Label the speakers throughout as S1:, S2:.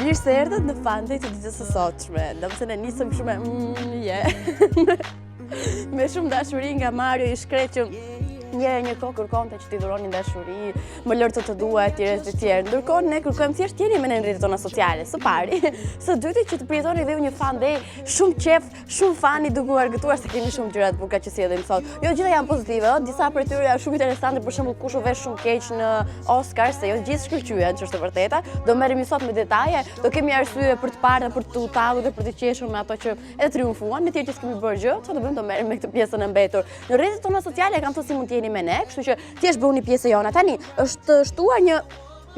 S1: Mirë se erdhët në Fandej të ditës së sotshme. Domethënë ne nisëm shumë me shumë dashuri nga Mario i shkret që një kohë kërkonte që t'i dhuronin dashuri, më lërë të dua etj etj. Ndërkohë ne kërkojmë thjesht jeni me në rrjetet tona sociale. Së pari, së dyti që të përjetoni dhe ju një Fandej shumë qef, shumë fan i duke u argëtuar se kemi shumë gjëra të bukura që sjellim sot. Jo gjitha janë pozitive, disa prej tyre janë shumë interesante, për shembull kush u vesh shumë keq në Oscar, se jo gjithë shkëlqyen, që është e vërteta. Do merremi sot me detaje, do kemi arsye për të parë, për të utallur dhe për të qeshur me ato që e triumfuan, me tjerë që s'kemi bërë gjë, çfarë do bëjmë, do merrem me këtë pjesën e mbetur. Në rrjetet tona sociale kam thënë si mund të jeni me ne, kështu që thjesht bëuni pjesë jona. Tani është shtuar një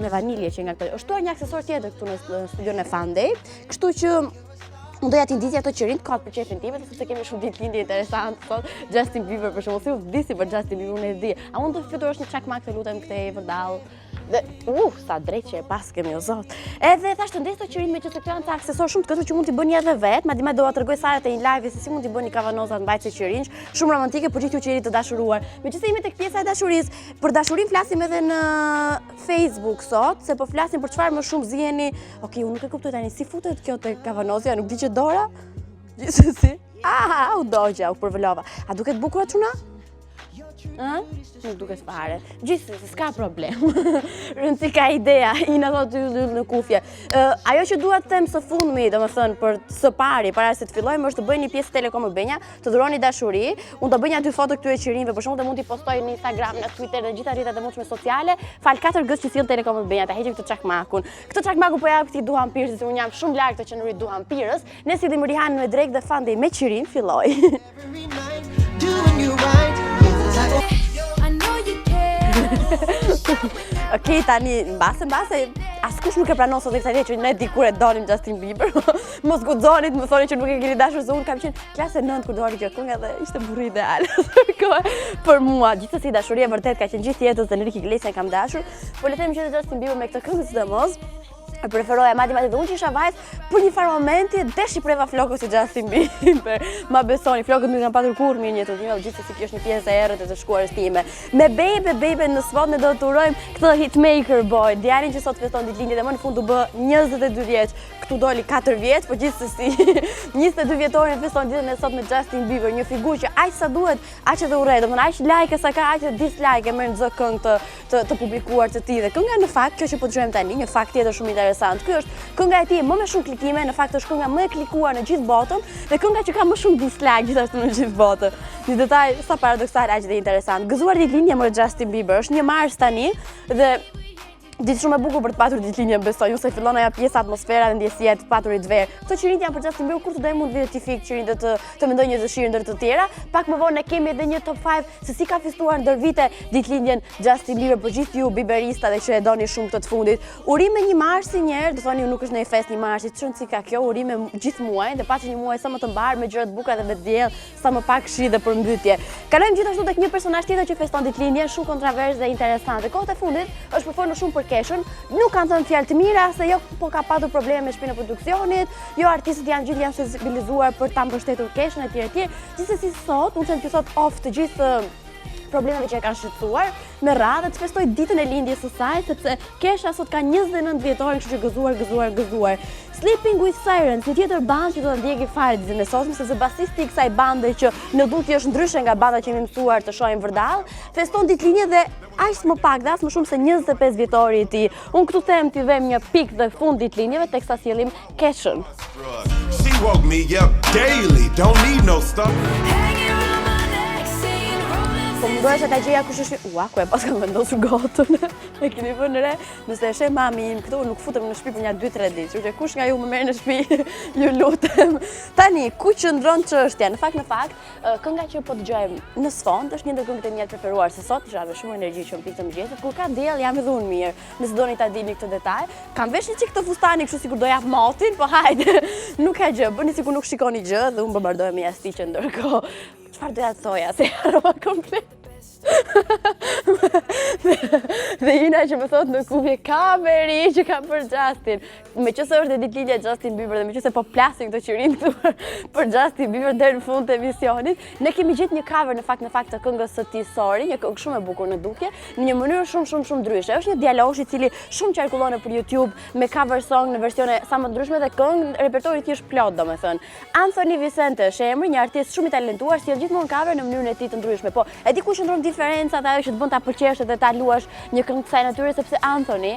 S1: me vanilje që nga këto. Është shtuar një aksesor tjetër këtu në studion e Fandej, kështu që unë doja t'i ndizja ato që rinë kohët për qefin time, sepse kemi shumë ditëlindje interesante sot. Justin Bieber për shembull, si u disi për Justin Bieber, unë e di. A mund të fiturosh një çakmak të lutem këtej vërdall? Dhe sa drejt që e pas kemi o zot. Edhe thashtë të ndes të qërin me që se këto janë të aksesor shumë të këtë që mund t'i bëni edhe vetë, madje do t'a tregoj Sara te një live se si mund t'i bëni kavanozat mbajtëse qërinj, shumë romantike për gjithë ju që jeni të dashuruar. Megjithëse jemi tek pjesa e dashurisë, për dashurinë flasim edhe në Facebook sot, se po flasim për çfarë më shumë ziheni. Okej, unë nuk e kuptoj tani si futet kjo te kavanozja, nuk di që Dora. Gjithsesi. U dogja, u përvëlova. A duket bukur çuna? Nuk duket fare. Gjithsesi, s'ka problem. Rëndësi ka ideja, i në thotë yll në kufje. Ajo që dua të them së fundmi, domethënë për së pari, para se të fillojmë, është të bëjnë një pjesë Telekom Benja, të dhuroni dashuri. Unë do bëj një 2 foto këtyre qirinjve, për shembull, dhe mund t'i postoj në Instagram, në Twitter, në gjitha rrjetet e mundshme sociale. Fal 4 gës që sill Telekom Benja, ta heqim këtë çakmakun. Këtë çakmakun po jap këtij duhan pirës, se unë jam shumë larg të qenurit duhan pirës. Ne sillim Rihan me drek dhe Fandej me qirin, filloj. Okej, tani mbase, askush nuk e pranon sot eksaktësisht që ne dikur e donim Justin Bieber. Mos guxonit, më thoni që nuk e keni dashur, se unë kam qenë klasë 9 kur doli kjo këngë dhe ishte burri ideal. Për mua, gjithsesi dashuria vërtet ka qenë gjithë jetës dhe Enrique Iglesias kam dashur, por le të them që Justin Bieber me këtë këngë sidomos e preferoja madje dhe unë që isha vajzë, për një farë momenti desh i preva flokët si Justin Bieber. Ma besoni, flokët nuk kanë patur kurrë mirë në jetën time, gjithsesi kjo është një pjesë e errët e të shkuarës time. Me Baby në spot ne do të urojmë këtë hitmaker boy, djalin që sot feston ditëlindjen dhe më në fund u bë 22 vjeç. Këtu doli 4 vjet, por gjithsesi 22 vjetorin feston ditën e sot me Justin Bieber, një figurë që aq sa duhet, aq edhe urrej, domethënë aq like sa ka, aq dislike e merr çdo këngë të publikuar të tij. Dhe kënga në fakt, kjo që po dëgjojmë tani, një fakt tjetër shumë interesant. Ky është kënga e tij më me shumë klikime, në fakt është kënga më e klikuar në gjithë botën dhe kënga që ka më shumë dislike gjithashtu në gjithë botën. Një detaj sa paradoksal aq dhe interesant. Gëzuar ditëlindje me Justin Bieber, është 1 mars tani dhe ditë shumë e bukur për të patur ditëlindjen, besoj, se fillon ajo pjesa atmosfera dhe ndjesia e të paturit ver. Këto qirinj janë për Justin Bieber, kur të dojmë mund vite t'i fik qirinj dhe të mendoj një dëshirë ndër të tjera. Pak më vonë ne kemi edhe një top 5 se si ka festuar ndër vite ditëlindjen Justin Bieber për gjithë ju biberista dhe që e doni shumë këtë të fundit. Urime 1 marsi një herë, do thoni nuk është në fest 1 marsi, çon si ka kjo, urime gjithë muajin dhe pati një muaj sa më të mbar me gjëra të bukura dhe me diell, sa më pak shi dhe përmbytje. Kalojmë gjithashtu tek një personazh tjetër që feston ditëlindjen, shumë kontroversë dhe interesante. Kohët e fundit është përfolur shumë për Keshën, nuk kanë thënë fjalë të mira, se jo po ka patur probleme me shtëpinë e produksionit, jo artistët janë sensibilizuar për ta mbështetur Keshën etj. Gjithsesi sot, unë them që sot off të gjithë problemeve që e kanë shqetësuar, me radhë të festoj ditën e lindjes së saj, sepse Kesha sot ka 29 vjetorin, kështu që gëzuar. Sleeping with Sirens, një tjetër bandë që do të ndjeki fare ditën e sotme, sepse basisti i kësaj bande që në Duti është ndryshe nga banda që jemi mësuar të shohim vërdall, feston ditëlindje dhe aq më pak dhe as më shumë se 25 vjetori i tij. Unë këtu them t'i vëm një pikë dhe fund ditëlindjeve teksa sjellim Keshën. She woke me up daily, don't need no stuff. Po mundohesh ta gjeja kush është. Ku e pas kam vendosur gotën. E keni vënë re, nëse e sheh mami im këtu, nuk futem në shtëpi për një 2-3 ditë. Kështu që kush nga ju më merr në shtëpi, ju lutem. Tani, ku qëndron çështja? Në fakt, kënga që po dëgjojmë në sfond është një ndër këngët e mia të preferuar, se sot isha me shumë energji që më pikë të mëngjesit. Kur ka diell jam edhe unë mirë. Nëse doni ta dini këtë detaj, kam vesh një çik të fustani kështu sikur do jap motin, po hajde. Nuk ka gjë, bëni sikur nuk shikoni gjë dhe unë bombardoj me jashtëqe ndërkohë. Çfarë doja të thoja se harrova komplet. Dhe Ina që më thot në kubje kameri që kam për Justin. Me qëse është dhe ditëlindja Justin Bieber dhe me qëse po plasin këto që rinë këtu për Justin Bieber deri në fund të emisionit, ne kemi gjetë një cover në fakt të këngës së tij Sorry, një këngë shumë e bukur në dukje, në një mënyrë shumë ndryshe. Është një dialog i cili shumë qarkullon nëpër YouTube me cover song në versione sa më ndryshme dhe këngë repertori i tij është plot, domethënë. Anthony Vicente është emri, një artist shumë i talentuar, sjell gjithmonë cover në mënyrën e tij të ndryshme. Po, e di ku qëndron diferencat ajo që të bën ta pëlqesh dhe ta luash një këngë të kësaj natyre sepse Anthony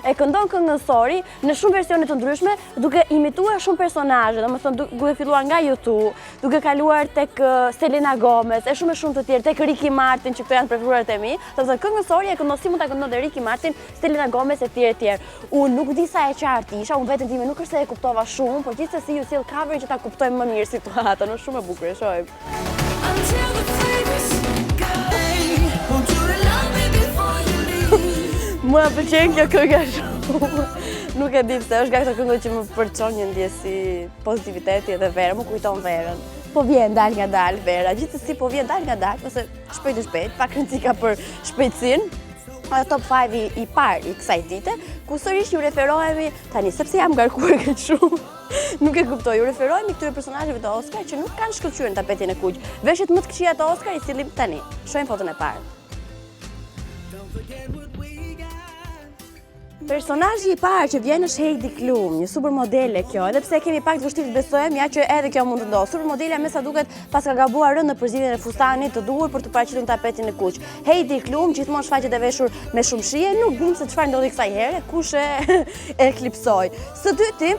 S1: e këndon këngën Sorry në shumë versione të ndryshme, duke imituar shumë personazhe, domethënë duke filluar nga YouTube, duke kaluar tek Selena Gomez, e shumë të tjerë, tek Ricky Martin që këto janë preferuarat e mi. Domethënë këngën Sorry e këndon si mund ta këndonte Ricky Martin, Selena Gomez e tjerë. Unë nuk di sa e qartë isha, unë vetëm time nuk është se e kuptova shumë, por gjithsesi ju sjell coverin që ta kuptojmë më mirë situatën, është shumë e bukur, e shohim. Mua pëlqen kjo këngë shumë. Nuk e di pse, është nga këto këngë që më përçon një ndjesi pozitiviteti edhe verë, më kujton verën. Po vjen dal nga dal vera, gjithsesi po vjen dal nga dal, ose shpejt, pak rëndësika për shpejtësinë. Top 5 i parë i kësaj dite, ku sërish ju referohemi tani, sepse jam ngarkuar kaq shumë. Nuk e kuptoj, ju referohemi këtyre personazheve të Oscar që nuk kanë shkëlqyer në tapetin e kuq. Veshjet më të këqija të Oscar i sillim tani. Shohim foton e parë. Personazhi i parë që vjen është Heidi Klum, një supermodele kjo, edhe pse kemi pak të vështirë të besojmë, ja që edhe kjo mund të ndodhë. Supermodelja me sa duket pas ka gabuar rënd në përzierjen e fustanit të duhur për të paraqitur në tapetin e kuq. Heidi Klum gjithmonë shfaqet e veshur me shumë shije, nuk dim se çfarë ndodhi kësaj here, kush e eklipsoi. Së dyti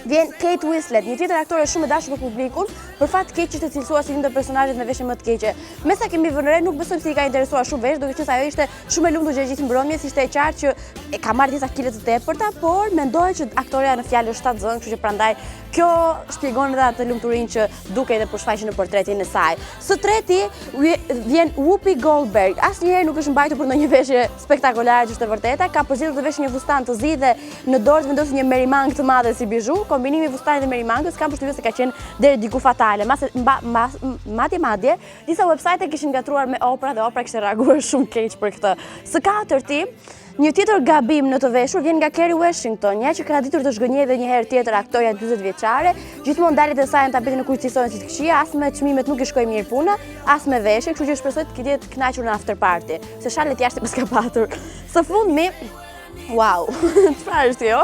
S1: vjen Kate Winslet, një tjetër aktore shumë e dashur për publikun, për fat keq që të cilësuar si një ndër personazhet me veshje më të keqe. Me sa kemi vënë re, nuk besojmë se i ka interesuar shumë vesh, duke qenë se ajo ishte shumë e lumtur gjatë gjithë mbrëmjes, ishte e qartë që e ka marrë disa kile të tepërta, por mendohet që aktoreja në fjalë është shtatzën, kështu që prandaj kjo shpjegon edhe atë lumturinë që dukej edhe për shfaqjen në portretin e saj. Së treti vjen Whoopi Goldberg. Asnjëherë nuk është mbajtur për ndonjë veshje spektakolare që është e vërteta, ka përzgjedhur të veshë një fustan të zi dhe në dorë të vendosur një merimang të madhe si bizhu. Kombinimi i fustanit dhe merimangës kam përshtypjen se ka qenë deri diku fatale. Madje disa websajte kishin gatruar me Oprah dhe Oprah kishte reaguar shumë keq për këtë. Së katërti, një tjetër gabim në të veshur vjen nga Kerry Washington, një që ka ditur të zhgënjej edhe një herë tjetër aktoreja 40 vjeçare, gjithmonë dalet e saj në tapetin e kuq cilësohen si të këqija, as me çmimet nuk i shkoi mirë puna, as me veshje, kështu që shpresoj të ketë kënaqur në after party, se shalet jashtë pas ka patur. Së fundmi, wow, çfarë është jo?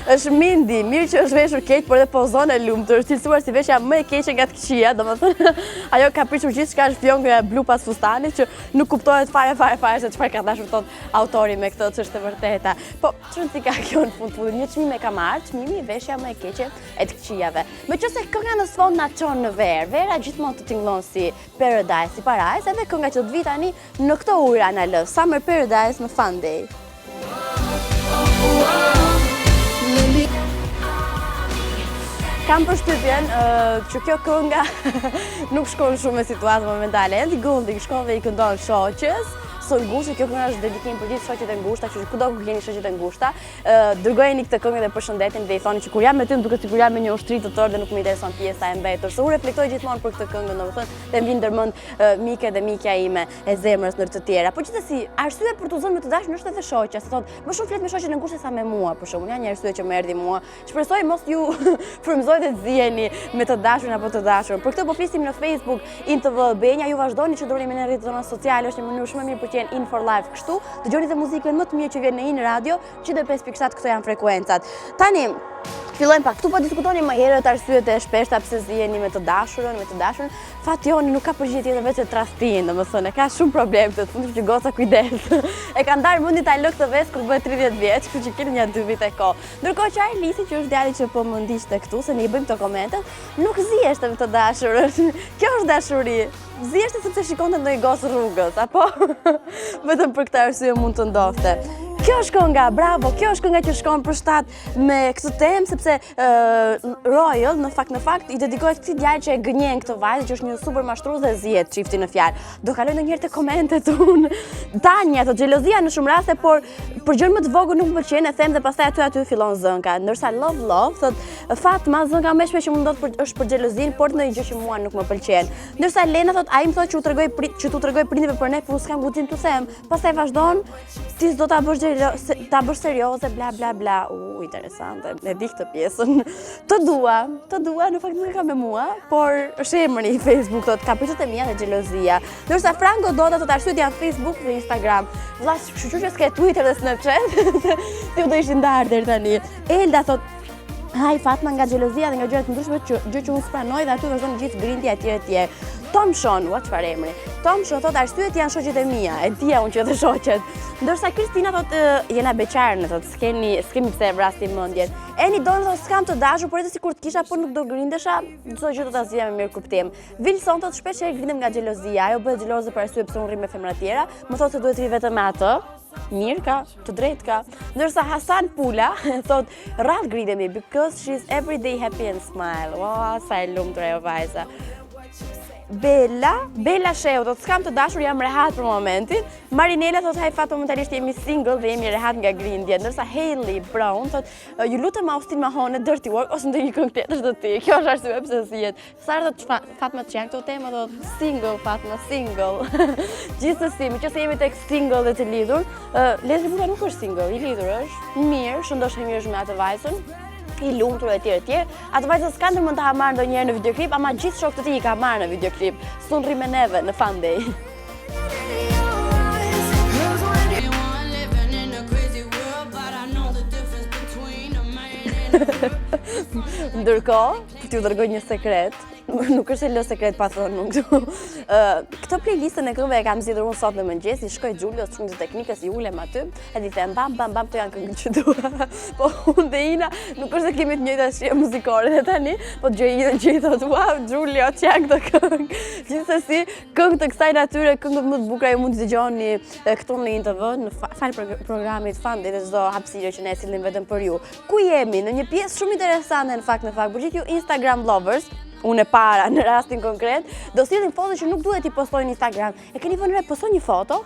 S1: Është Mindy, mirë që është veshur keq, por edhe pozon e lumtur, është cilësuar si veshja më e keqe nga të këqija, domethënë ajo ka prishur gjithçka është fjonge blu pas fustanit që nuk kuptohet fare se çfarë ka dashur thot autori me këtë ç'është e vërteta. Po çfarë si ka kjo në fund, një çmim e ka marrë, çmimi veshja më e keqe e të këqijave. Meqense kënga në sfond na çon në verë, vera gjithmonë të tingëllon si Paradise, si Paradise, edhe kënga që do të vi tani në këtë ura na lë, Summer Paradise me Fun Day. Kam përshtypjen që kjo kënga nuk shkon shumë me situatën momentale. Ellie Goulding shkon dhe i këndon shoqes. Ngushtë, kjo këngë është dedikim për gjithë shoqet e ngushta, që kudo ku keni shoqet e ngushta, dërgojeni këtë këngë dhe përshëndetin dhe i thoni që kur jam me ty më duket sikur jam me një ushtri të tërë dhe nuk më intereson pjesa e mbetur. Se unë reflektoj gjithmonë për këtë këngë, domethënë, dhe më vjen ndërmend Mike dhe mikja ime e zemrës ndër të tjera. Po gjithsesi, arsye për të zënë me të dashur është edhe shoqja, se thotë, më shumë flet me shoqen e ngushtë sa me mua, për shembull, janë një arsye që më erdhi mua. Shpresoj mos ju frymëzoj dhe të ziheni me të dashurin apo të dashurën. Për këtë po flisim në Facebook InTV Albania, ju vazhdoni që ndroni me në rrjetet tona sociale, është një mënyrë shumë e mirë për In for Life kështu, dëgjoni dhe muzikën më të mirë që vjen në In Radio, që dhe 5.7 këto janë frekuencat. Tani, Fillojmë pak, këtu po diskutoni më herët arsyet e shpeshta pse ziheni me të dashurën, fat joni nuk ka përgjigje tjetër veç se tradhtin, domethënë, ka shumë problem të fundit që goca kujdes. E ka ndarë mendin ta lë këtë vesë kur bëhet 30 vjeç, kështu që keni një 2 vite kohë. Ndërkohë që Arlisi që është djali që po më ndiqte këtu se ne i bëjmë këto komente, nuk ziheshte me të dashurën. Kjo është dashuri. Ziheshte sepse shikonte ndonjë gocë rrugës, apo? Vetëm për këtë arsye mund të ndodhte. Kjo është kënga, bravo, kjo është kënga që shkon për shtat me këtë temë, sepse Royal, në fakt, i dedikohet këtij djalë që e gënjen këtë vajzë, që është një super mashtrues dhe zihet çifti në fjalë. Do kaloj ndonjëherë te komentet unë. Tani ato xhelozia në shumë raste, por për gjën më të vogël nuk më pëlqen, e them dhe pastaj aty fillon zënka. Ndërsa love, thot Fatma, zënka më shpesh që më ndodh është për xhelozin, por në një gjë që mua nuk më pëlqen. Ndërsa Lena thot ai më thotë që tu tregoj prindëve për ne, por s'kam guxim t'u them. Pastaj vazhdon, ti s'do ta bësh ta bësh serioze, bla bla bla. Interesante, e di këtë pjesën. Të dua, në fakt nuk e kam me mua, por është emri i Facebook, thot kapriçet e mia dhe xhelozia. Ndërsa Franco Dota thot arsyet janë Facebook dhe Instagram. Vlla, kështu që s'ke Twitter dhe Snapchat. Ti do ishin ndarë deri tani. Elda thot Fatma nga xhelozia dhe nga gjërat të ndryshme gjë që unë s'pranoj dhe aty vazhdon gjithë grindja etj. Tom Shon, çfarë emri? Tom Shon thot arsyet janë shoqet e mia, e dia unë që të shoqet. Ndërsa Kristina thot jena beqarë, thot s'kemi pse vrasti mendjen. Eni Don thot s'kam të dashur, por edhe sikur të kisha, por nuk do grindesha, çdo gjë do ta zgjidhja me mirë kuptim. Wilson thot shpesh e grindem nga xhelozia, ajo bëhet xheloze për arsye pse unë rri me femra të tjera, më thot se duhet të ri vetëm me atë. Mirë ka, të drejtë ka. Ndërsa Hasan Pula thot rrallë grindemi because she's everyday happy and smile. Wow, sa e lumtur ajo vajza. Bella Sheu thot s'kam të dashur, jam rehat për momentin. Marinela thot Fatma momentalisht jemi single dhe jemi rehat nga grindja. Ndërsa Hailey Brown thot ju lutem Austin Mahone Dirty Work ose ndonjë këngë tjetër të ti. Kjo është arsye pse zihet. Sara thot Fatma të janë këto tema thot single Fatma single. Gjithsesi, meqense jemi tek single dhe të lidhur, Lezri Buka nuk është single, i lidhur është. Mirë, shëndosh mirë me atë vajzën. I lumtur etj. Atë vajza s'ka ndërmend ta marrë ndonjëherë në videoklip, ama gjithë shokët e tij i ka marrë në videoklip. Sun rri me neve në Fan Day. Ndërkohë, t'ju dërgoj një sekret. Nuk është e lë sekret pa thënë nuk këtu. Këtë playlistën e këngëve e kam zgjedhur unë sot në mëngjes, i shkoj Xhulios shumë të teknikës, i ulem aty, e di them bam këto janë këngët që dua. Po unë dhe Ina nuk është se kemi të njëjta shije muzikore dhe tani, po gjej thot wow Xhulio çan këtë këngë. Gjithsesi, këngë të kësaj natyre, këngët më të bukura ju mund të dëgjoni këtu në INTV, në fal programit Fan Day dhe çdo hapësirë që ne sillim vetëm për ju. Ku jemi? Në një pjesë shumë interesante në fakt, për gjithë ju Instagram lovers. Unë e para në rastin konkret, do sillin foto që nuk duhet i postojnë në Instagram. E keni vënë re postoj një foto?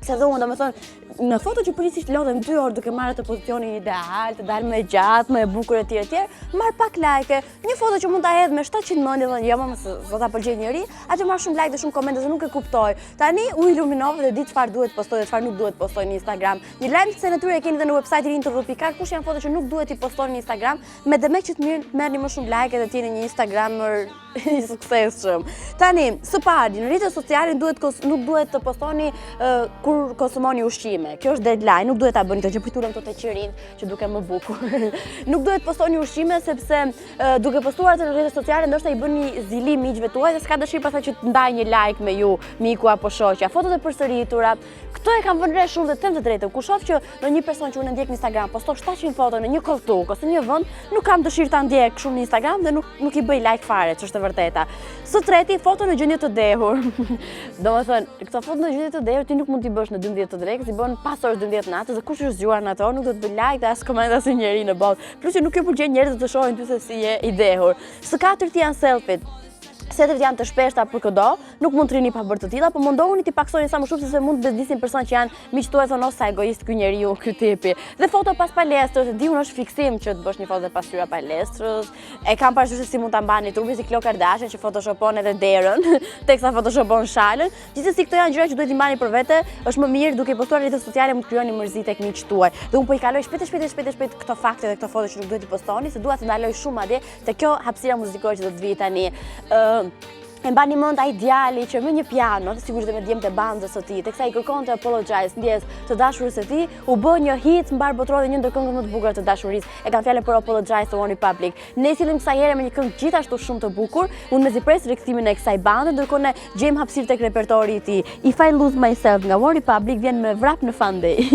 S1: Se dhe unë, domethënë, në foto që përgjithsisht lodhem 2 orë duke marrë atë pozicionin ideal, të dalë më gjatë, më e bukur etj, marr pak like. Një foto që mund ta hedh me 700 mendje dhe jo më s'do ta pëlqej njëri, atë marr shumë like dhe shumë komente se nuk e kuptoj. Tani u iluminova dhe di çfarë duhet postoj dhe çfarë nuk duhet postoj në Instagram. Një lajm se natyrë e keni edhe në website-in intv.k, kush janë foto që nuk duhet i postojnë në Instagram, me demek që të merrni më shumë like dhe të jeni një Instagramer i suksesshëm. Tani, së pari, në rrjetet sociale nuk duhet të postoni kur konsumoni ushqime. Kjo është deadline, nuk duhet ta bëni këtë që pritulem këto të qerin që duken më bukur. Nuk duhet postoni ushqime sepse duke postuar atë në rrjetet sociale ndoshta i bëni zilim miqve tuaj dhe s'ka dëshirë pastaj që të ndaj një like me ju, miku apo shoqja. Fotot e përsëritura. Këto e kam vënë re shumë dhe them të drejtën. Kur shoh që në një person që unë ndjek në Instagram poston 700 foto në një kolltuk ose në një vend, nuk kam dëshirë ta ndjek shumë në Instagram dhe nuk i bëj like fare, ç'është e vërteta. Së treti, foto në gjendje të dehur. Domethënë, këto foto në gjendje të dehur ti nuk mund t'i bësh në 12 të drekës, i bën pas orës 12 natës dhe kush është zgjuar në ato, nuk do të bëj like dhe as koment as njëri në botë. Plus që nuk e pëlqen njerëzit të shohin ty se si je i dehur. Së katërti janë selfie. Setet janë të shpeshta për këdo, nuk mund të rini pa bërë të tilla, por mundohuni ti paksoni sa më shumë sepse mund të bezdisin person që janë miq tuaj thonë sa egoist ky njeriu, ky tipi. Dhe foto pas palestrës, e di unë është fiksim që të bësh një foto pas tyra palestrës. E kam parasysh se si mund ta mbani trupin si Khloe Kardashian që photoshopon edhe derën, teksa photoshopon shalën. Gjithsesi këto janë gjëra që duhet i mbani për vete, është më mirë duke postuar në rrjetet sociale mund të krijoni mërzi tek miqtë tuaj. Dhe unë po i kaloj shpejt këto fakte dhe këto foto që nuk duhet i postoni, se dua të ndaloj shumë madje te kjo hapësira muzikore që do të vi tani. E mbani mend ai djali që me një piano, sigurisht dhe me djemtë e bandës së tij, teksa i kërkonte Apologize ndjes të dashurisë së tij, u bë një hit mbar botëror dhe një ndër këngët më të bukura të dashurisë. E kanë fjalën për Apologize to One Republic. Ne sillim kësaj here me një këngë gjithashtu shumë të bukur. Unë mezi pres rikthimin e kësaj bande, ndërkohë ne gjejmë hapësirë tek repertori i tij. If I Lose Myself nga One Republic vjen me vrap në Funday.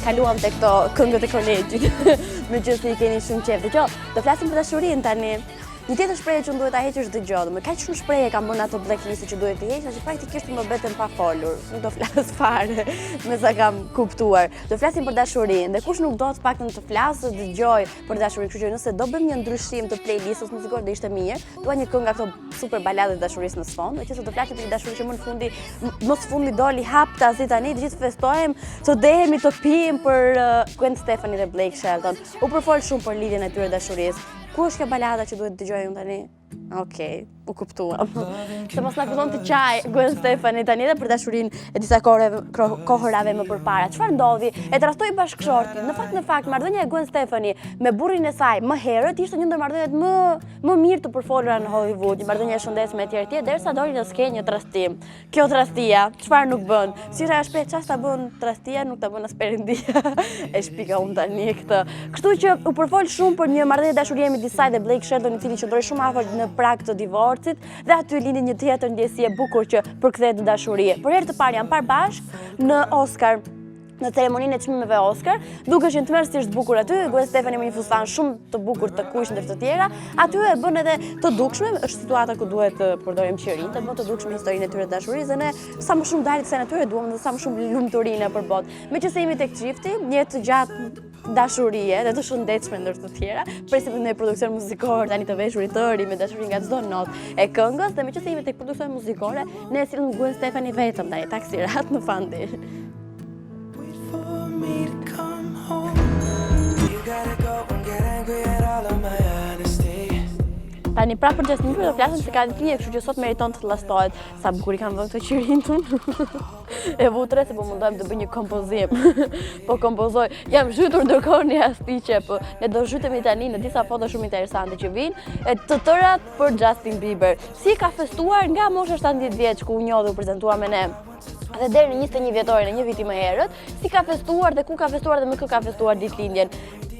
S1: Kaluam te këto këngët e kolegjit. Me që se i keni shumë qef. Dëgjoj, do flasim për dashurinë tani. Një tjetër shprehje që duhet ta heqësh dëgjoj, më kaq shumë shprehje kam bën ato blacklist që duhet të heqësh, që praktikisht më bëten pa folur. Nuk do flas fare, me sa kam kuptuar. Do flasim për dashurinë, dhe kush nuk do të paktën të flasë, dëgjoj për dashurinë, kështu që nëse do bëjmë një ndryshim të playlistës muzikore do ishte mirë. Dua një këngë ato super balade të dashurisë në sfond, meqense do flasim për dashurinë që më në fundi doli hapta si tani, të gjithë festojmë, të dehemi, të pijmë për Gwen Stefani dhe Blake Shelton. U përfol shumë për lidhjen e tyre dashurisë. Ku është kjo balada që duhet të dëgjoj unë tani? Okej, u kuptuam. Se mos na fillon të qaj Gwen Stefani tani edhe për dashurinë e disa kohërave më përpara. Çfarë ndodhi? E tradhtoi bashkëshorti. Në fakt, marrëdhënia e Gwen Stefani me burrin e saj më herët ishte një ndër marrëdhëniet më mirë të përfolura në Hollywood, një marrëdhënie e shëndetshme etj etj, derisa doli në skenjë një tradhtim. Kjo tradhtia, çfarë nuk bën? Si ajo shpreh çfarë ta bën tradhtia, nuk ta bën as Perëndia. E shpika unë tani këtë. Kështu që u përfol shumë për një marrëdhënie dashurie midis saj dhe Blake Shelton, i cili qëndroi shumë afër në prag të divorcit dhe aty lindi një tjetër ndjesi e bukur që përkthehet në dashuri. Për herë të parë janë parë bashkë në Oscar, në ceremoninë e çmimeve Oscar, duke qenë tmerrsisht bukur aty, Gwen Stefani me një fustan shumë të bukur të kuq ndër të tjera, aty e bën edhe të dukshme, është situata ku duhet të përdorim qerin, të bën të dukshme historinë e tyre të dashurisë dhe ne sa më shumë dalit se natyre duam dhe sa më shumë lumturinë për botë. Meqense jemi tek çifti, një të gjatë dashurie dhe të shëndetshme ndër të tjera, presim në produksion muzikor tani të veshurit të ri me dashuri nga çdo notë e këngës, dhe meqense jemi tek produksion muzikore, ne sillim Gwen Stefani vetëm tani taksirat në Funday. Tani pra për Justin Bieber do flasim se ka ditë, kështu që sot meriton të llastohet. Sa bukur i kanë vënë këtë qirin tun. E vutre se po mundohem të bëj një kompozim. Po kompozoj. Jam zhytur ndërkohë në astiqe, po ne do zhytemi tani në disa foto shumë interesante që vijnë, e të tërat për Justin Bieber. Si ka festuar nga mosha 17 vjeç ku u njohur u prezantua me ne. Dhe deri në 21 vjetorin e një viti më herët, si ka festuar dhe ku ka festuar dhe me kë ka festuar ditëlindjen.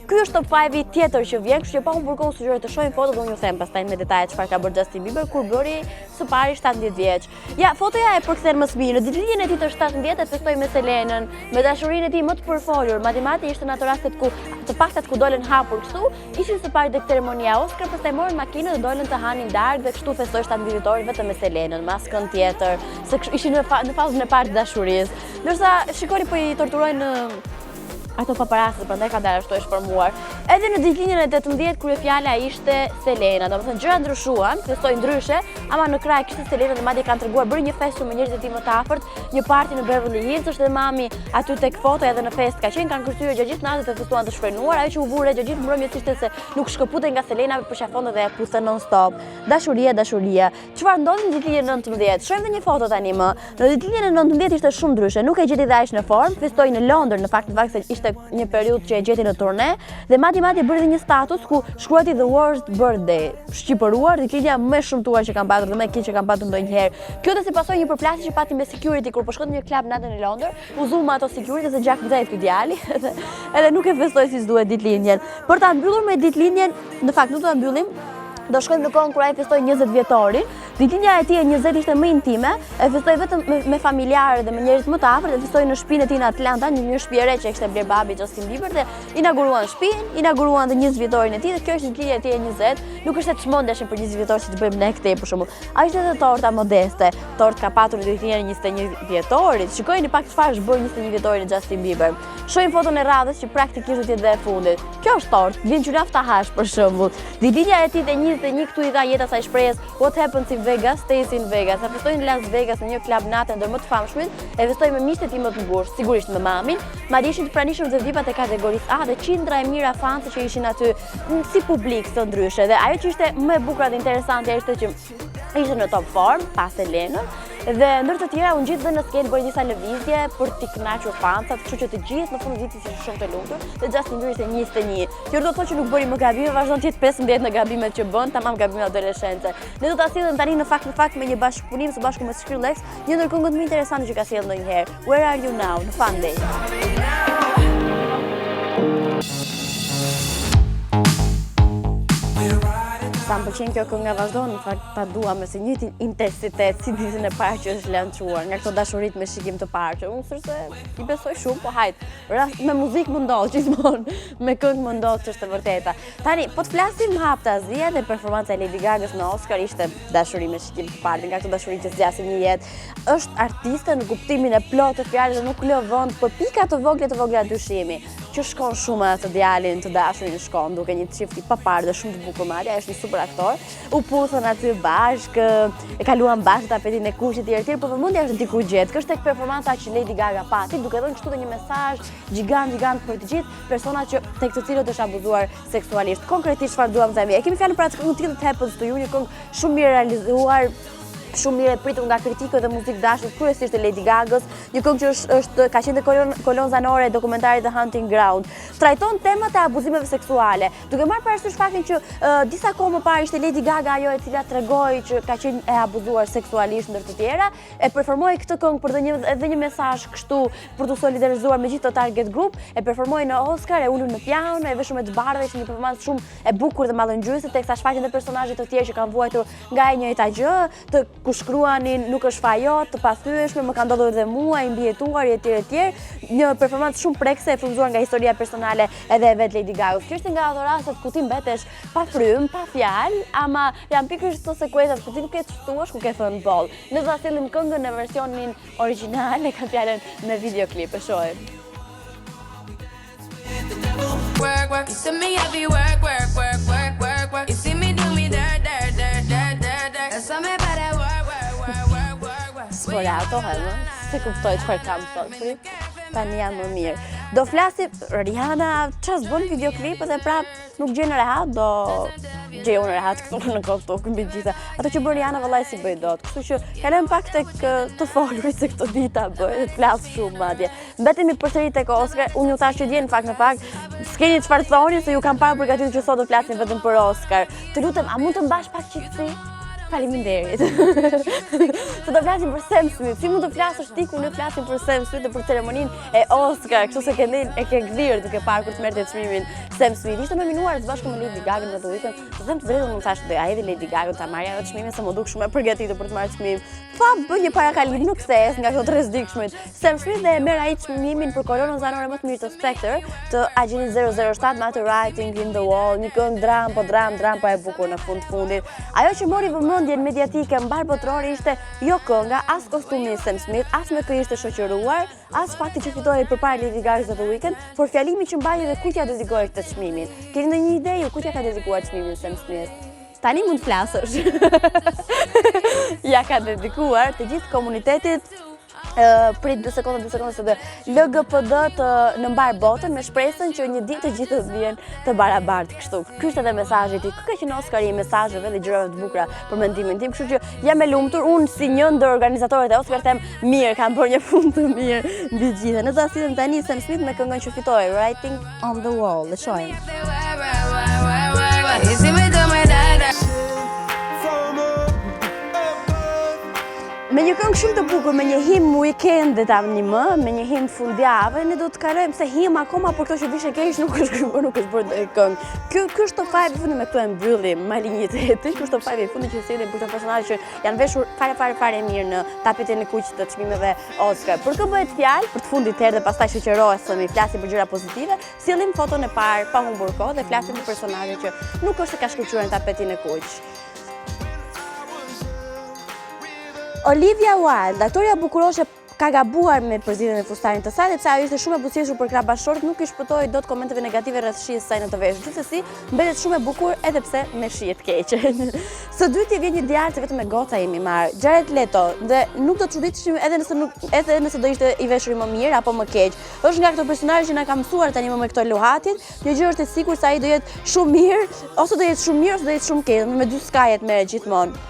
S1: Ky është top 5 tjetër që vjen, kështu që pa humbur kohë sugjeroj të shohim fotot dhe unë ju them pastaj me detaje çfarë ka bërë Justin Bieber kur bëri së pari 17 vjeç. Ja, fotoja e përkthen më së miri. Në ditëlindjen e tij të 17 e festoi me Selenën, me dashurinë e tij më të përfolur. Madje ishte në ato rastet ku të paktat ku dolen hapur kështu, ishin së pari tek ceremonia Oscar, pastaj morën makinë dhe dolën të hanin darkë dhe kështu festoi 17 vjetorin vetëm me Selenën, me askën tjetër, se ishin në fazën e parë të dashurisë. Ndërsa shikoni po i torturojnë ato paparazzi, prandaj ka dalë ashtu e shformuar. Edhe në ditëlindjen e 18 kur fjala ishte Selena, domethënë gjëra ndryshuan, festoi ndryshe, ama në kraj kishte Selena dhe madje kanë treguar bëri një festë me njerëzit e tij më të afërt, një party në Beverly Hills, është dhe mami aty tek foto edhe në festë ka qenë, kanë kërcyer gjatë gjithë natës dhe festuan të shfrenuar, ajo që u vure gjatë gjithë mbrëmjes ishte se nuk shkëputej nga Selena për shafon dhe puthën non stop. Dashuria, dashuria. Çfarë ndodhi në ditëlindjen e 19? Shohim edhe një foto tani më. Në ditëlindjen e 19 ishte shumë ndryshe, nuk e gjeti dash në formë, festoi në Londër, në fakt se ishte një periudhë që e gjeti në turne dhe madje bëri dhe një status ku shkruati the worst birthday, shqipëruar ditëlindja më shumtuar që kanë patur dhe më e keq që kanë patur ndonjëherë. Kjo do si pasojë një përplasje që pati me security kur po shkon në një klub natën në Londër, u zuma ato security se gjak nxehtë ky djali edhe nuk e festoi si duhet ditëlindjen. Për ta mbyllur me ditëlindjen, në fakt nuk do ta mbyllim. Do shkojmë në kohën kur ai festoi 20 vjetorin. Ditëlindja e tij e 20 ishte më intime, e festoi vetëm me familjarë dhe me njerëz më të afërt, e festoi në shtëpinë e tij në Atlanta, një shtëpi e re që kishte bler babi Justin Bieber dhe inauguruan shtëpinë, inauguruan dhe 20 vjetorin e tij dhe kjo është ditëlindja e tij e 20. Nuk është të çmendeshëm për 20 vjetor si të bëjmë ne këtej për shembull. Ai ishte edhe torta modeste, tort ka patur ditëlindjen e 21 vjetorit. Shikojeni pak çfarë është bërë 21 vjetorin e Justin Bieber. Shohim foton e radhës që praktikisht do të jetë dhe e fundit. Kjo është tort, vjen qulaf ta hash për shembull. Ditëlindja e tij e 21 këtu i ka jeta saj shprehjes What happens in Vegas stays in Vegas. Sa festoi në Las Vegas në një klub natë ndër më të famshmit, e festoi me miqtë e tij më të ngushtë, sigurisht me mamin, madje ishin të pranishëm dhe VIP-at e kategorisë A dhe qindra e mira fansë që ishin aty si publik të ndryshe. Dhe ajo që ishte më e bukur dhe interesante ishte që ishte në top form pas Selenën. Dhe ndër të tjera unë gjithë dhe në skenë bëri disa lëvizje për t'i kënaqur fansat, kështu që të gjithë në fund të ditës ishin shumë të lumtur dhe Justin Bieber ishte 21. Kjo do të thotë që nuk bëri më gabime, vazhdon të jetë 15 në gabimet që bën, tamam gabime adoleshence. Ne do ta sillim tani në fakt me një bashkëpunim së bashku me Skrillex, një ndër këngët më interesante që ka sjellë ndonjëherë. Where Are You Now në Fun Day. Sa më pëlqen kjo kënga vazhdon, në fakt ta dua me së njëjtin intensitet si ditën e parë që është lançuar, nga këto dashurit me shikim të parë, që unë thjesht i besoj shumë, po hajt, me muzikë më ndodh gjithmonë, me këngë më ndodh që është e vërteta. Tani, po të flasim haptazia dhe performanca e Lady Gagës në Oscar ishte dashuri me shikim të parë, nga këto dashuri që zgjasin një jetë. Është artiste në kuptimin e plotë të fjalës dhe nuk lë vend për pika të vogla dyshimi, që shkon shumë atë djalin të dashurin shkon duke një çift i paparë dhe shumë të bukur madje, është një super aktor. U puthën aty bashkë, e kaluan bashkë tapetin e kuqit etj, por vëmendja është diku gjetë. Kjo është tek performanca që Lady Gaga pati, duke dhënë kështu një mesazh gjigant për të gjithë personat që tek të cilët është abuzuar seksualisht. Konkretisht çfarë duam të themi? E kemi fjalën për atë këngë Till It Happens to You, një këngë shumë mirë realizuar, shumë mirë e pritur nga kritikët dhe muzikë dashur, kryesisht e Lady Gagës, një këngë që ka qenë kolon zanore e dokumentarit The Hunting Ground. Trajton temat e abuzimeve seksuale, duke marrë parasysh faktin që disa kohë më parë ishte Lady Gaga ajo e cila tregoi që ka qenë e abuzuar seksualisht ndër të tjera, e performoi këtë këngë për edhe një mesazh kështu për të solidarizuar me gjithë të target group, e performoi në Oscar, e ulur në piano, e veshur me të bardhë, ishte një performancë shumë e bukur dhe mallëngjyese, teksa shfaqen edhe personazhe të tjerë që kanë vuajtur nga e njëjta gjë, të ku shkruanin nuk është fajo, të pathyeshme, më ka ndodhur edhe mua, i mbijetuar etj. Një performancë shumë prekse e frymzuar nga historia personale edhe e vet Lady Gaga. Kjo është nga ato rastet ku ti mbetesh pa frym, pa fjalë, ama janë pikërisht ato sekuencat ku ti nuk e çtuash, ku ke thënë boll. Ne do ta sillim këngën në versionin origjinal, e ka fjalën në videoklip, e shohim.
S2: Work, work. You see me heavy work, work, work, work, work, work. You see me do me dirt, dirt, dirt, dirt, dirt, dirt. That's something about that work, work, work, work, work, work.
S1: Sporato, hëmë, se kuptoj çfarë kam thotë. Tani jam më mirë. Do flasim Rihanna, çfarë bën videoklip dhe prap nuk gjen rehat, do gjej unë rehat këtu në kokë mbi gjitha. Ato që bën Rihanna vallai si bëj dot. Kështu që kalojm pak tek të folurit se këto dita bëj, flas shumë madje. Mbetemi përsëri tek Oscar. Unë ju thash që dje në fakt s'keni çfarë thoni se ju kam parë përgatitur që sot do flasim vetëm për Oscar. Të lutem, a mund të mbash pak qetësi? Faleminderit. Se do flasim për Sam Smith. Si mund të flasësh ti kur ne flasim për Sam Smith dhe për ceremoninë e Oscar, kështu se e ke gdhir duke parë kur të merrte çmimin Sam Smith. Ishte nominuar së bashku me Lady Gaga në The Weeknd. Të them të drejtën, unë thash doja edhe Lady Gaga ta marrë atë çmimin se më duk shumë e përgatitur për të marrë çmimin. Pa bën një parakalim nuk kthehes nga këto të rrezikshmit. Sam Smith dhe e merr ai çmimin për kolonën zanore më të mirë të Spectre të Agent 007 me atë Writing in the Wall, një këngë dram po e bukur në fundit. Ajo që mori vëmendjen mediatike mbar botërore ishte jo kënga, as kostumi i Sam Smith, as me kë ishte shoqëruar, as fakti që fitoi përpara Lady Gaga The Weeknd, por fjalimi që mbajë dhe kujt ja dedikoi këtë çmimin. Keni ndonjë ide ju kujt ja ka dedikuar çmimin Sam Smith? Tani mund flasësh. Ja ka dedikuar të gjithë komunitetit prit 2 sekonda se dhe LGBT në mbar botën me shpresën që një ditë të gjithë të bien të barabartë kështu. Ky është edhe mesazhi i tij. Ky ka qenë Oscari i mesazheve dhe gjërave të bukura për mendimin tim, kështu që jam e lumtur. Unë si një ndër organizatorët e Oscar them mirë, kam bërë një punë të mirë mbi gjithë. Ne do ta sillim tani Sam Smith me këngën që fitoi, Writing on the Wall. Le shohim.
S2: You see me do my dirt,
S1: Me një këngë shumë të bukur, me një him weekend tani më, me një him fundjavë, ne do të kalojmë se him akoma për këto që vishën keq nuk është bërë këngë. Ky është top 5 i fundit me këto e mbyllim malinjitetin, ky është top 5 i fundit që sjellin për këto personazhe që janë veshur fare mirë në tapetin e kuq të çmimeve Oscar. Për kë bëhet fjalë për të fundit herë dhe pastaj shoqërohemi, flasim për gjëra pozitive, sjellim foton e parë pa humbur kohë dhe flasim për personazhe që nuk është se ka shkëlqyer në tapetin e kuq. Olivia Wilde, aktoria bukuroshe, ka gabuar me përzierjen e fustarit të saj, sepse ajo ishte shumë e butësishur për krah bashkëshorт, nuk i shpëtoi dot komenteve negative rreth shijes së saj në të veshur. Gjithsesi, mbetet shumë e bukur edhe pse me shije të keqe. Së dyti vjen një djalë se vetëm me goca jemi marr, Jared Leto, dhe nuk do të çuditeshim edhe nëse do ishte i veshur më mirë apo më keq. Është nga këto personazhe që na ka mësuar tani më me këto luhatjet, një gjë është e sigurt se ai do jetë shumë mirë, ose do jetë shumë mirë ose do jetë shumë keq, me dy skajet merret gjithmonë.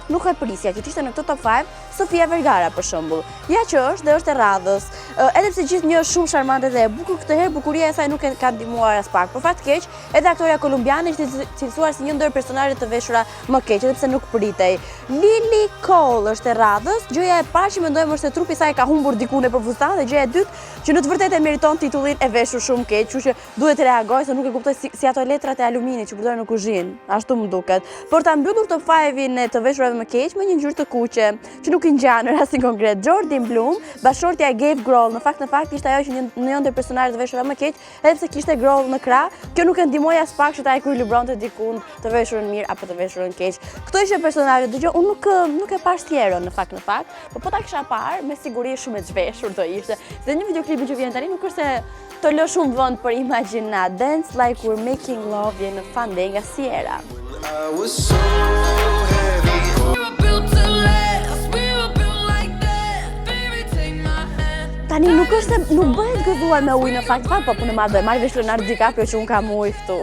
S1: Nuk ka prisja që të ishte në këtë top 5, Sofia Vergara për shembull. Ja që është dhe është e radhës. Edhe pse gjithë një është shumë charmante dhe e bukur, këtë herë bukuria e saj nuk e ka ndihmuar as pak. Për fat keq, edhe aktoreja kolumbiane ishte cilësuar si një ndër personazhet të veshura më keq, edhe pse nuk pritej. Lily Cole është e radhës. Gjëja e parë që mendojmë është se trupi i saj ka humbur diku nëpër fustan, dhe gjëja e dytë që në të vërtetë e meriton titullin e veshur shumë keq, kështu që duhet të reagoj se nuk e kuptoj si ato letrat e aluminit që përdoren në kuzhinë. Ashtu më duket. Por ta mbyllur top 5-in e të veshurave më keq me një ngjyrë të kuqe, që nuk i ngjan në rastin konkret. Jordan Bloom, bashortja e Gabe Grohl, në fakt ishte ajo që një ndër personazhet të veshura më keq, edhe pse kishte Grohl në krah. Kjo nuk e ndihmoi as pak që ta ekuilibronte dikun të veshurën mirë apo të veshurën keq. Këto ishin personazhet. Dëgjoj, unë nuk e pash tjerën në fakt, po ta kisha parë, me siguri shumë e zhveshur do ishte. Se një videoklip që vjen tani nuk është se të lë shumë vend për imagjinat. Dance Like We're Making Love vjen në Fande nga Sierra. Tani nuk bëhet gëzuar me ujë në fakt, po punë madhe, marr vesh Leonardo DiCaprio që un kam ujë këtu.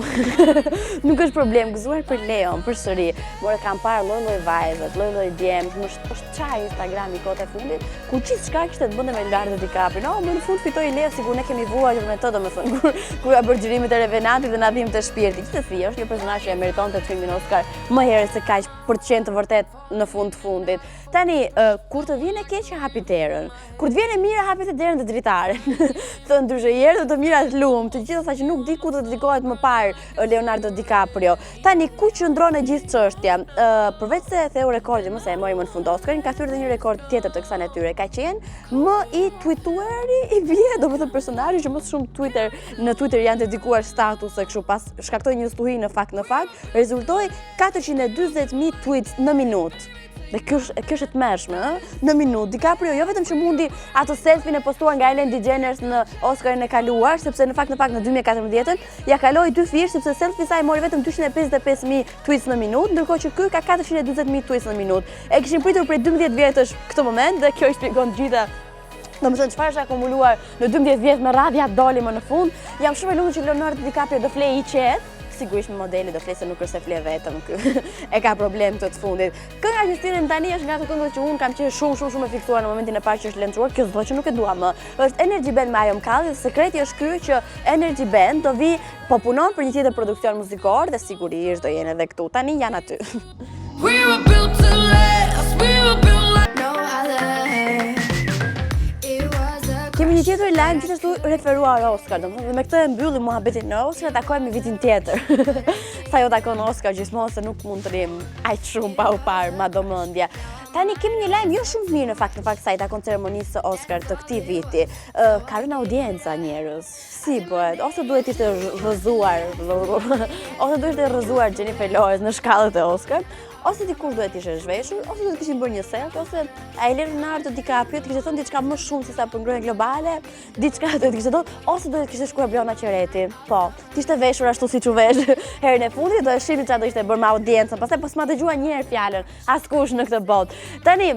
S1: Nuk është problem, gëzuar për Leon, përsëri. More kam parë lloj vajzat, lloj djemt, është çaj Instagrami kohët e fundit, ku gjithçka kishte të bënte me Leonardo DiCaprio. No, më në fund fitoi Leo, sigur ne kemi vuajtur me të, domethënë, kur ja bër xhirimet e Revenantit dhe na dhimbte shpirti. Gjithsesi, është një personazh që e meritonte të çmimin Oscar më herë se kaq për të qenë të vërtet në fundit. Tani, kur të vjen e keq hapi terën. Kur të vjen e mirë hapi derën të dritaren. Të ndryshe herë të mirat lum, të gjitha sa që nuk di ku të dedikohet më parë Leonardo DiCaprio. Tani ku qëndron e gjithë çështja? Përveç se theu rekordin, mos e mori më në fund Oscarin, ka thyer edhe një rekord tjetër të kësaj natyre. Ka qenë më i tweetuari i vjet, domethënë personazhi që më shumë në Twitter janë dedikuar statuse kështu pas shkaktoi një stuhi në fakt, rezultoi 440.000 tweets në minutë. Dhe kjo është e tmerrshme, në minutë. DiCaprio jo vetëm që mundi atë selfie-n e postuar nga Ellen DeGeneres në Oscarin e kaluar, sepse në fakt në 2014-ën ja kaloi 2 fish, sepse selfie saj mori vetëm 255.000 tweets në minutë, ndërkohë që ky ka 440.000 tweets në minutë. E kishin pritur prej 12 vjetësh këtë moment dhe kjo i shpjegon gjitha. Domethënë çfarë është akumuluar në 12 vjet me radhja doli më në fund. Jam shumë e lumtur që Leonardo DiCaprio do flej i qetë. Sigurisht me modeli do flej se nuk është se fle vetëm ky. E ka problem këtë të fundit. Kënga që stilen tani është nga ato këngët që unë kam qenë shumë e fiksuar në momentin e parë që është lanshuar. Kjo s'do që nuk e dua më. Është Energy Band me Ayom Kalli. Sekreti është ky që Energy Band do vi po punon për një tjetër produksion muzikor dhe sigurisht do jenë edhe këtu. Tani janë aty.
S2: We were built to last. We were built like no other.
S1: Kemi një tjetër lajm gjithashtu referuar Oscar, domethënë dhe me këtë e mbyllim muhabetin në Oscar, takohemi vitin tjetër. Sa jo takon Oscar gjithmonë se nuk mund të rrim aq shumë pa u parë madomendja. Tani kemi një lajm jo shumë mirë në fakt sa i takon ceremonisë së Oscar të këtij viti. Ka rënë audienca njerëz. Si bëhet? Ose duhet ishte rrëzuar Jennifer Lawrence në shkallët e Oscar, ose dikush duhet ishte zhveshur, ose duhet kishin bërë një selfie, ose ai Leonardo DiCaprio të kishte thënë diçka më shumë se sa për ngrohjen globale, diçka duhet kishte thënë, ose duhet kishte shkuar Brona Qereti. Po, kishte veshur ashtu siç u vesh herën e fundit, do e shihni çfarë do ishte bërë me audiencën, pastaj s'ma dëgjuar një herë fjalën askush në këtë botë. Tani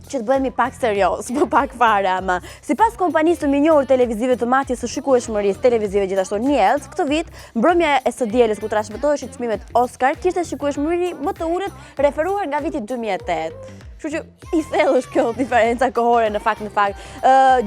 S1: që të bëhemi pak serioz, po pak fare ama. Sipas kompanisë të minjohur televizive të matjes së shikueshmërisë televizive gjithashtu Niels, këtë vit mbrëmja e së dielës ku transmetoheshin çmimet Oscar kishte shikueshmëri më të urët referuar nga viti 2008. Kështu që i thellë është kjo diferenca kohore në fakt.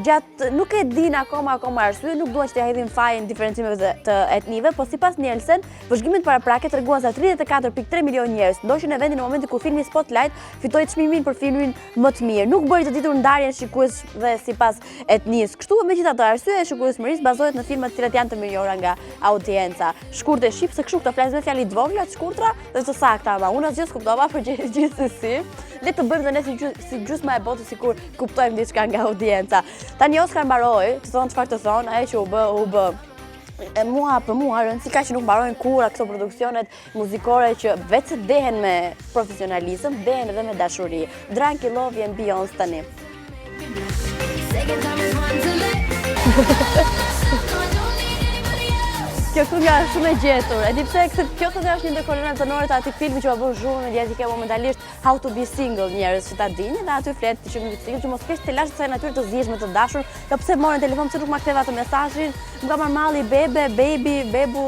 S1: Gjatë nuk e din akoma arsye, nuk duan që t'ia hedhin fajin diferencimeve të etnive, po sipas Nielsen, vëzhgimet paraprake treguan se 34.3 milion njerëz ndoshin në vendin në momentin kur filmi Spotlight fitoi çmimin për filmin më të mirë. Nuk bëri të ditur ndarjen shikuesve sipas etnisë. Kështu megjithatë arsyeja e shikuesmërisë bazohet në filmat të cilat janë të mirënjohura nga audienca. Shkurtë e shqip se kështu këto flas me fjalë të vogla, të shkurtra dhe të sakta, ama unë asgjë s'kuptova, por gjithsesi le të bëjmë dhe ne si gjysma e botës sikur kuptojmë diçka nga audienca. Tani Oscar mbaroi, të thonë çfarë të thonë, ai që u bë. Për mua rëndësi ka që nuk mbarojnë kurrë këto produksionet muzikore që vetë se dehen me profesionalizëm, dehen edhe me dashuri. Drunky Love and Beyoncé tani. Kjo kënga është shumë e gjetur. E di pse kjo kënga është një ndër kolonat sonore të atij filmi që u bën zhurmë mediatike momentalisht, How to be Single, njerëz që ta dinë dhe aty flet që më mos kesh të lash kësaj natyre të zgjeshme të dashur, jo pse morën telefon pse nuk ma ktheva atë mesazhin, më ka marrë malli bebu,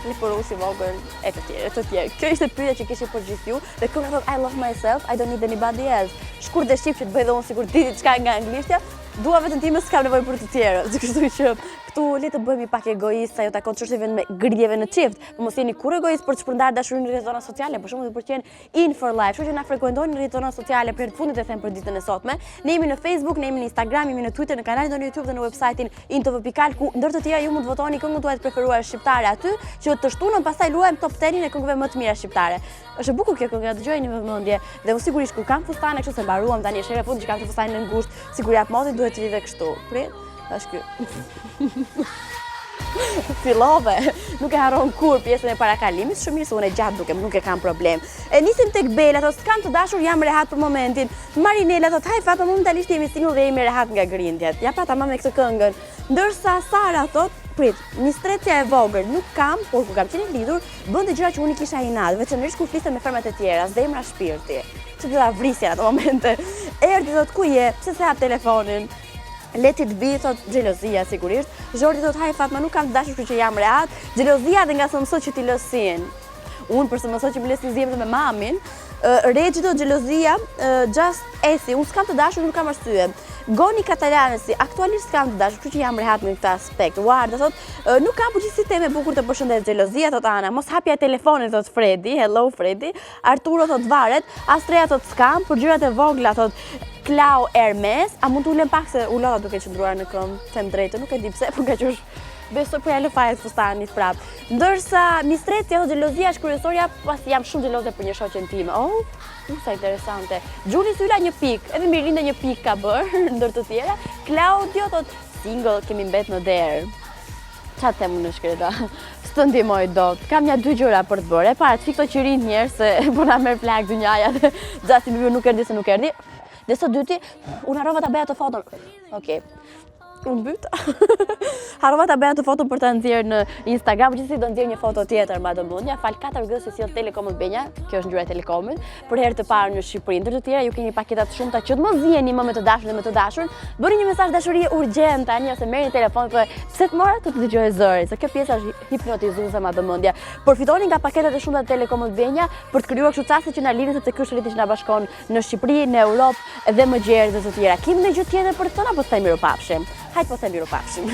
S1: një porus i vogël e të tjerë. Kjo ishte pyetja që kishte përgjithë ju dhe kur thot I love myself, I don't need anybody else. Shkurt dhe shqip që të bëj dhe unë sigur di diçka nga anglishtja, dua vetëm time, s'kam nevojë për të tjerë. Kështu që këtu le të bëhemi pak egoist, ajo takon çështjeve me gridjeve në çift, por mos jeni kur egoist për të shpërndar dashurinë në rrjete sociale, për shembull të pëlqen in for life, kështu që na frekuentojnë në rrjetet sociale për të fundit e them për ditën e sotme. Ne jemi në Facebook, ne jemi në Instagram, jemi në Twitter, në kanalin tonë YouTube dhe në website-in intv.al ku ndër të tjera ju mund të votoni këngën tuaj të preferuar shqiptare aty, që të shtunën pastaj luajmë top 10-in e këngëve më të mira shqiptare. Është e bukur kjo këngë, dëgjojeni me vëmendje dhe unë sigurisht kur kam fustane kështu se mbaruam tani është hera fundi që kam të fustanin në ngushtë, sigur jap moti duhet të lidhe kështu. Prit, tash ky. Fillove, nuk e harron kur pjesën e parakalimit, shumë mirë se unë e gjatë dukem, nuk e kam problem. E nisim tek Bela, thot s'kam të dashur, jam rehat për momentin. Marinela thot, haj Fatma, momentalisht jemi single dhe jemi rehat nga grindjet. Ja pra tamam me këtë këngën. Ndërsa Sara thot, prit, një stretja e vogël nuk kam, por kur kam qenë lidhur, bënte gjëra që unë i kisha inat, veçanërisht kur fliste me femrat e tjera, zemra shpirti. Që të ta vrisja në ato momente. Erdi thot, ku je? Pse se hap telefonin? Let it be, thot xhelozia sigurisht. Jordi thot, haj Fatma, nuk kam të dashur kështu që jam rehat. Xhelozia dhe nga sa mësoj që ti lësin. Unë përse mësoj që më lesin zihem dhe me mamin. Regji thot xhelozia, just esi, unë s'kam të dashur, nuk kam arsye. Goni Katalanesi, aktualisht s'kam të dashur, kështu që jam rehat në këtë aspekt. Warda thot, nuk kam përgjithësi teme bukur të përshëndet. Xhelozia thot Ana, mos hapja telefonin thot Fredi, hello Fredi. Arturo thot varet, Astrea thot s'kam, për gjërat e vogla thot Klau Hermes, a mund të ulem pak se ulota duke qëndruar në këmbë, them drejtë, nuk e di pse, por nga që është besoj po ja lë fare fustanit prap. Ndërsa Mistrecia thot xhelozia është kryesorja, pasi jam shumë xheloze për një shoqen time. Oh, sa interesante. Gjuni Syla një pikë, edhe Mirinde një pikë ka bërë, ndër të tjera. Claudio thot single, kemi mbet në derë. Çfarë them unë shkreta? S'të ndihmoj dot. Kam ja dy gjëra për të bërë. E para, të fikto që rinë njerëz se po na merr plak dynjaja dhe Justin Bieber nuk erdhi se nuk erdhi. Dhe së dyti, unë harrova ta bëja të foton. Okej. Unë byta. Harrova ta bëja të foton për ta nxjerrë në Instagram, gjithsesi do nxjerr një foto tjetër madhëmendja. Fal 4G se si Telekomut Benja, kjo është ngjyra e Telekomit, për herë të parë në Shqipëri. Ndër të tjera ju keni paketa të shumta që të mos ziheni më me të dashur dhe me të dashur. Bëni një mesazh dashurie urgjent tani ose merrni telefon dhe pse të mora të dëgjoj zëri, se kjo pjesë është hipnotizuese madhëmendja. Përfitoni nga paketat e shumta të Telekomut Benja për të krijuar kështu çaste që na lidhin sepse ky është rriti që na bashkon në Shqipëri, në Europë dhe më gjerë dhe të tjera. Kemi ndonjë gjë tjetër për të thënë apo të themi miropafshim? Hajde po them miropafshim.